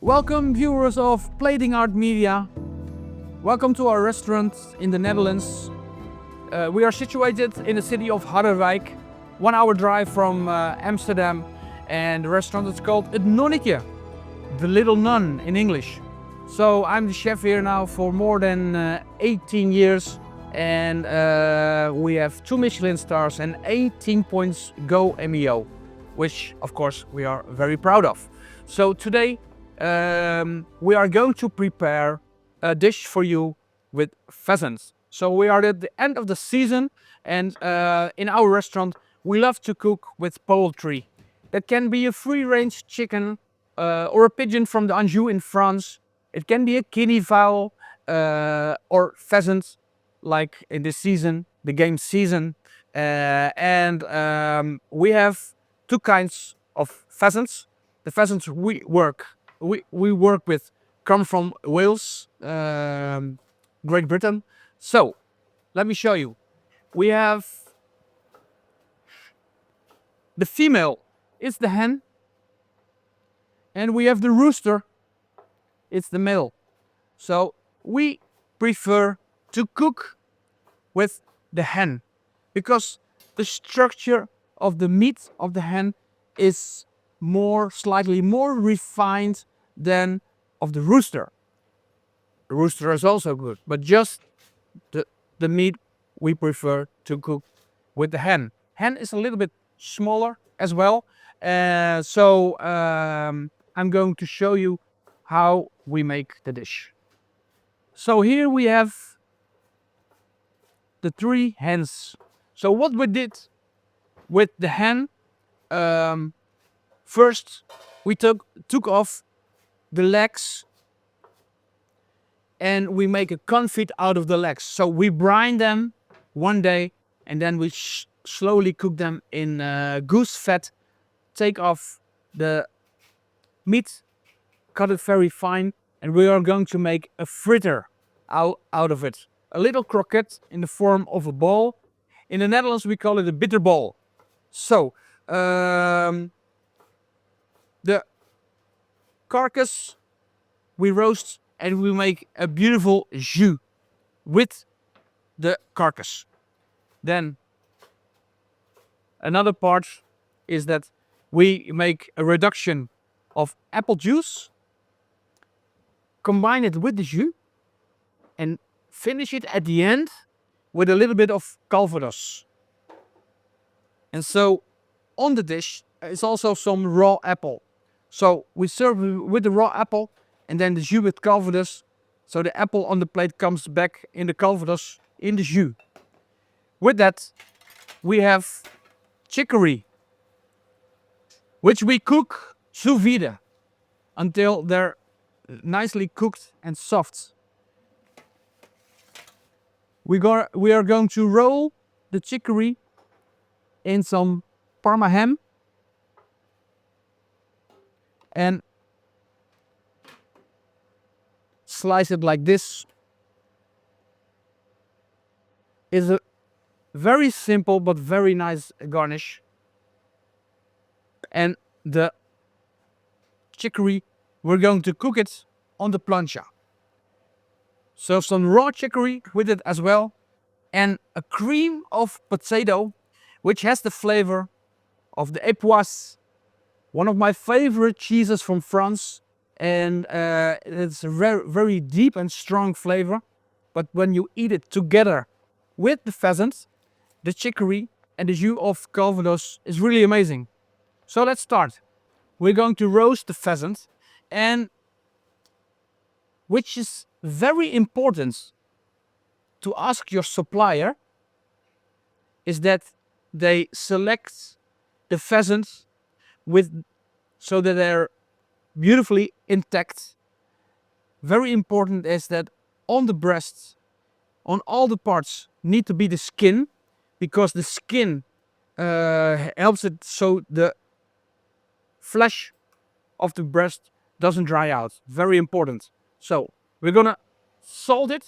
Welcome viewers of Plating Art Media. Welcome to our restaurant in the Netherlands. We are situated in the city of Harderwijk, 1 hour drive from Amsterdam, and the restaurant is called Het Nonnetje, the little nun in English. So I'm the chef here now for more than 18 years, and we have 2 Michelin stars and 18 points Go MEO, which of course we are very proud of. So today we are going to prepare a dish for you with pheasants. So we are at the end of the season, and in our restaurant we love to cook with poultry. That can be a free-range chicken or a pigeon from the Anjou in France. It can be a guinea fowl or pheasant, like in this season, the game season. And we have 2 kinds of pheasants. The pheasants we work with come from Wales, Great Britain. So let me show you. We have the female, it's the hen, and we have the rooster, it's the male. So we prefer to cook with the hen because the structure of the meat of the hen is slightly more refined than of the rooster. The rooster is also good, but just the meat we prefer to cook with the hen. Hen is a little bit smaller as well. So I'm going to show you how we make the dish. So here we have the 3 hens. So what we did with the hen, first we took off the legs and we make a confit out of the legs. So we brine them one day and then we slowly cook them in goose fat, take off the meat, cut it very fine, and we are going to make a fritter out of it. A little croquette in the form of a ball. In the Netherlands we call it a bitterball. So the carcass we roast and we make a beautiful jus with the carcass. Then another part is that we make a reduction of apple juice, combine it with the jus, and finish it at the end with a little bit of Calvados. And so on the dish is also some raw apple. So we serve with the raw apple and then the jus with Calvados. So the apple on the plate comes back in the Calvados in the jus. With that we have chicory, which we cook sous vide until they're nicely cooked and soft. We are going to roll the chicory in some Parma ham and slice it like this. It's a very simple but very nice garnish. And the chicory, we're going to cook it on the plancha. So some raw chicory with it as well, and a cream of potato, which has the flavor of the époisse, one of my favorite cheeses from France. And it's a very deep and strong flavor. But when you eat it together with the pheasant, the chicory and the jus of Calvados is really amazing. So let's start. We're going to roast the pheasant, and which is very important to ask your supplier is that they select the pheasants so that they're beautifully intact. Very important is that on the breast, on all the parts, need to be the skin, because the skin helps it so the flesh of the breast doesn't dry out. Very important. So we're gonna salt it.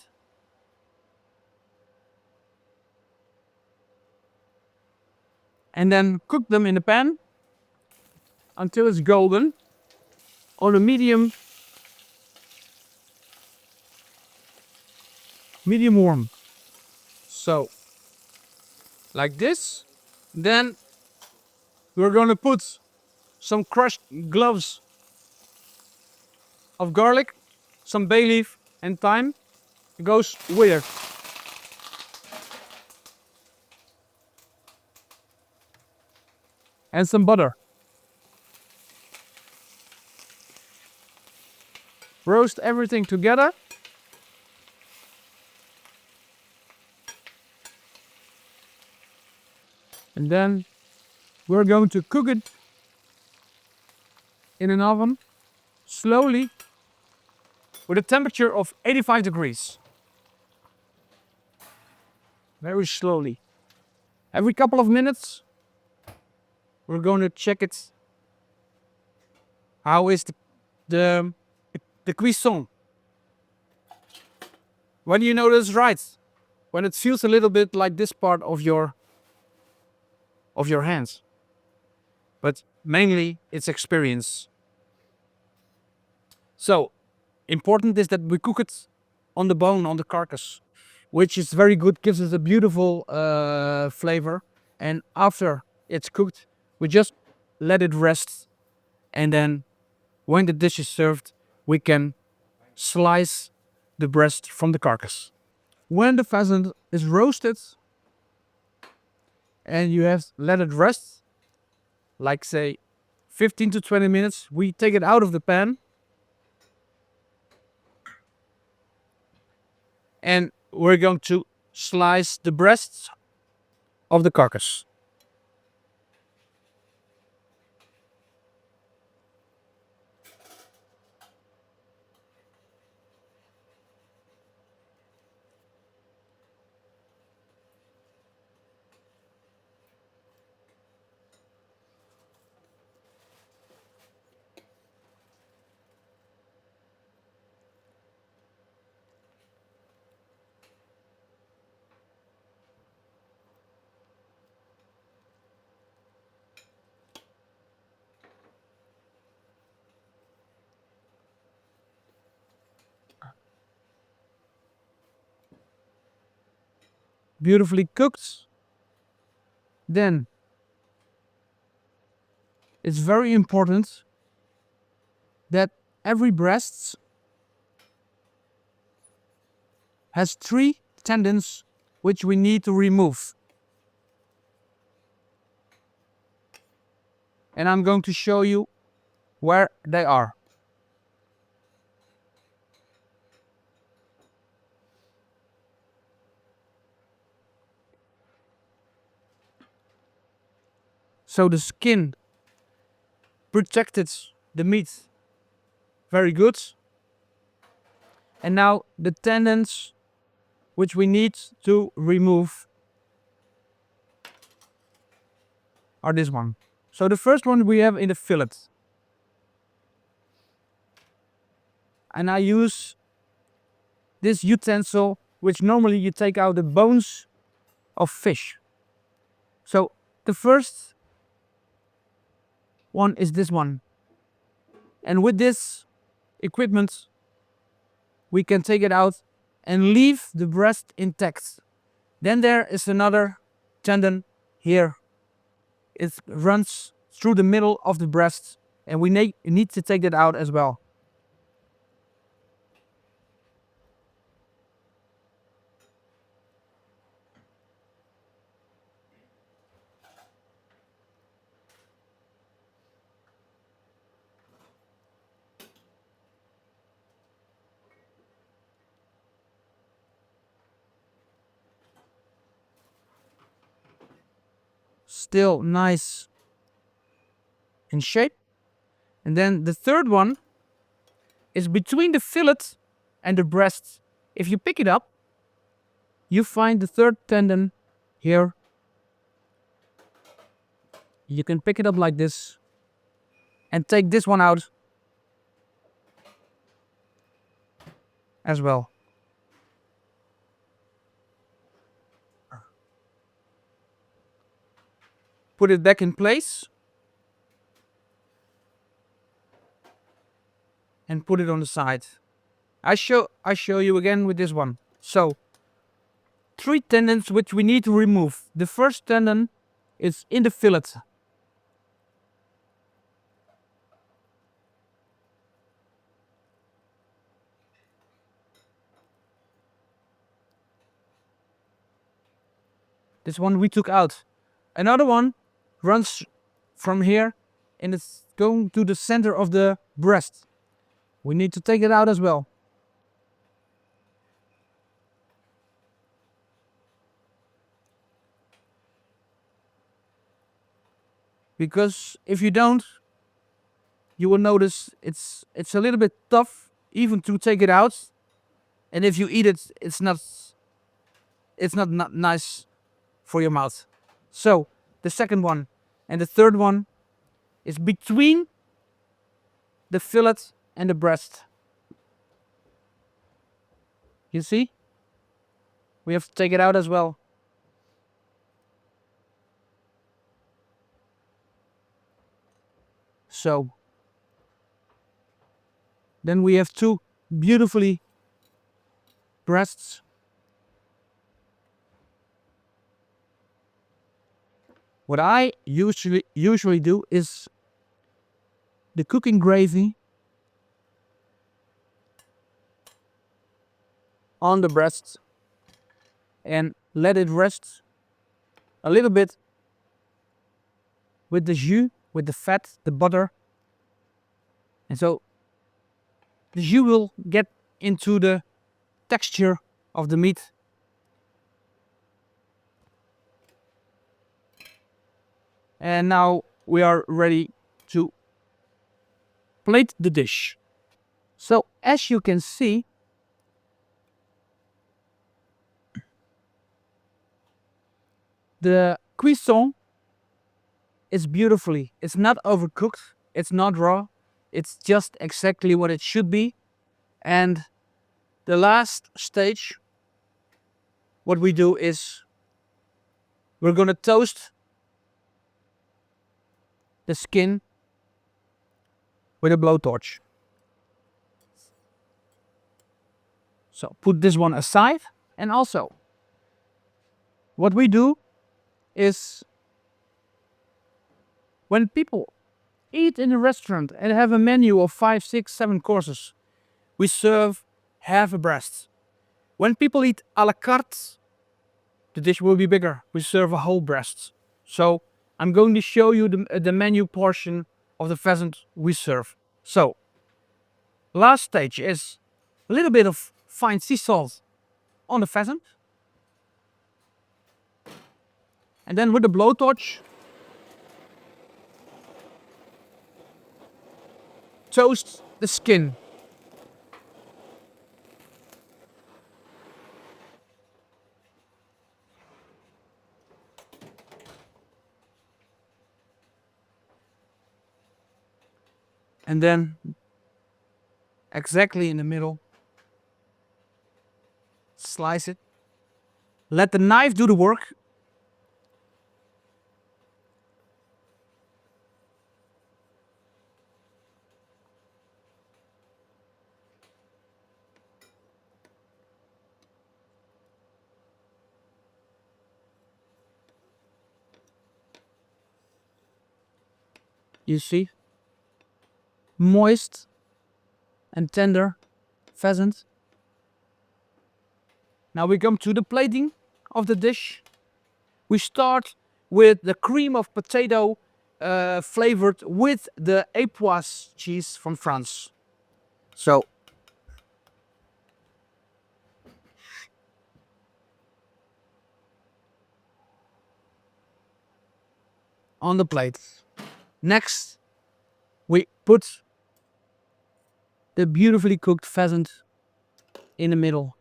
And then cook them in the pan until it's golden on a medium medium warm. So, like this. Then we're gonna put some crushed cloves of garlic, some bay leaf and thyme. It goes weird. And some butter. Roast everything together. And then we're going to cook it in an oven slowly with a temperature of 85 degrees. Very slowly. Every couple of minutes we're going to check it. How is the cuisson? When you know this right? When it feels a little bit like this part of your hands. But mainly it's experience. So important is that we cook it on the bone, on the carcass, which is very good, gives us a beautiful flavor. And after it's cooked, we just let it rest. And then when the dish is served, we can slice the breast from the carcass. When the pheasant is roasted and you have let it rest, like say 15 to 20 minutes, we take it out of the pan and we're going to slice the breasts of the carcass. Beautifully cooked. Then it's very important that every breast has 3 tendons which we need to remove. And I'm going to show you where they are. So the skin protected the meat very good. And now the tendons which we need to remove are this one. So the first one we have in the fillet. And I use this utensil which normally you take out the bones of fish. So the first one is this one. And with this equipment we can take it out and leave the breast intact. Then there is another tendon here. It runs through the middle of the breast and we need to take that out as well. Still nice in shape. And then the third one is between the fillet and the breast. If you pick it up, you find the third tendon here. You can pick it up like this and take this one out as well. Put it back in place and put it on the side. I show you again with this one. So three tendons which we need to remove. The first tendon is in the fillet. This one we took out. Another one runs from here and it's going to the center of the breast. We need to take it out as well. Because if you don't, you will notice it's a little bit tough even to take it out. And if you eat it, it's not nice for your mouth. So the second one and the third one is between the fillet and the breast. You see? We have to take it out as well. So then we have two beautifully breasts. What I usually do is the cooking gravy on the breast and let it rest a little bit with the jus, with the fat, the butter. And so the jus will get into the texture of the meat. And now we are ready to plate the dish. So as you can see, the cuisson is beautifully. It's not overcooked, it's not raw, it's just exactly what it should be. And the last stage, what we do is we're gonna toast the skin with a blowtorch. So put this one aside. And also, what we do is when people eat in a restaurant and have a menu of 5, 6, 7 courses, we serve half a breast. When people eat a la carte, the dish will be bigger. We serve a whole breast. So I'm going to show you the menu portion of the pheasant we serve. So last stage is a little bit of fine sea salt on the pheasant. And then with the blowtorch, toast the skin. And then exactly in the middle, slice it. Let the knife do the work. You see? Moist and tender pheasant. Now we come to the plating of the dish. We start with the cream of potato flavored with the Époisse cheese from France. So on the plate. Next, we put the beautifully cooked pheasant in the middle.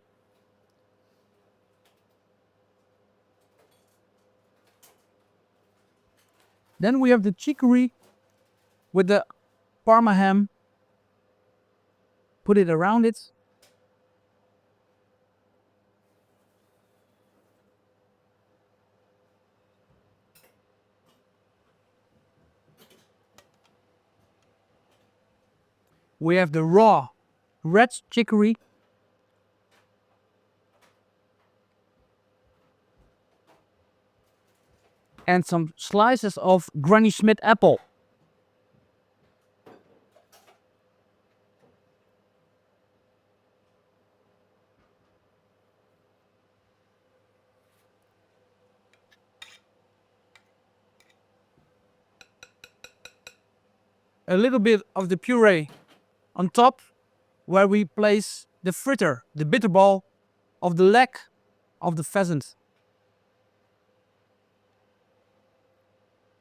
Then we have the chicory with the Parma ham. Put it around it. We have the raw red chicory. and some slices of Granny Smith apple. A little bit of the puree on top, where we place the fritter, the bitterball of the leg of the pheasant.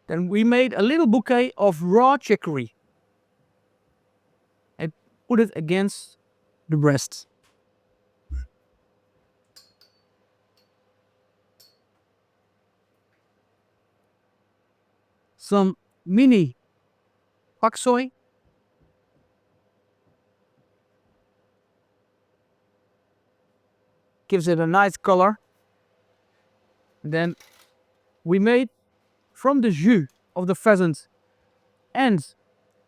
Then we made a little bouquet of raw chicory and put it against the breast. Some mini pak soy. Gives it a nice color. Then we made from the jus of the pheasant and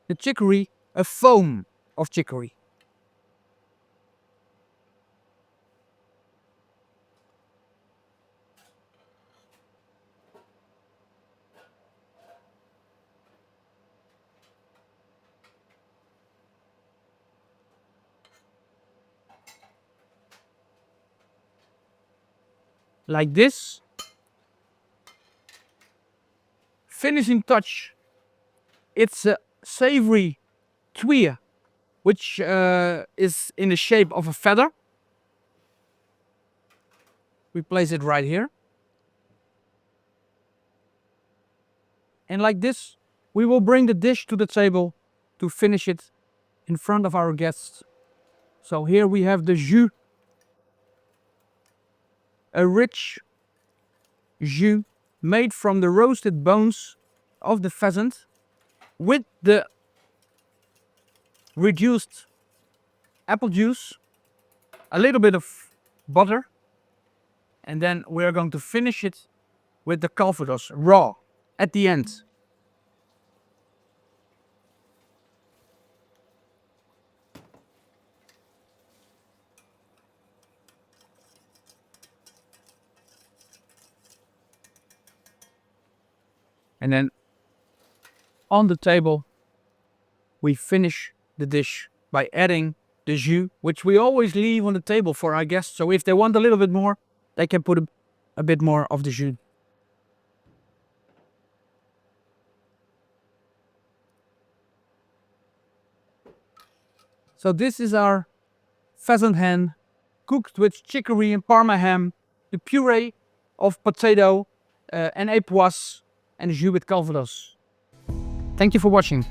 the chicory a foam of chicory. Like this. Finishing touch, it's a savory tweer, which is in the shape of a feather. We place it right here. And like this, we will bring the dish to the table to finish it in front of our guests. So here we have the jus, a rich jus made from the roasted bones of the pheasant with the reduced apple juice, a little bit of butter, and then we're going to finish it with the Calvados raw at the end. And then on the table, we finish the dish by adding the jus, which we always leave on the table for our guests. So if they want a little bit more, they can put a bit more of the jus. So this is our pheasant hen cooked with chicory and Parma ham, the puree of potato and époisse, and the jus with Calvados. Thank you for watching.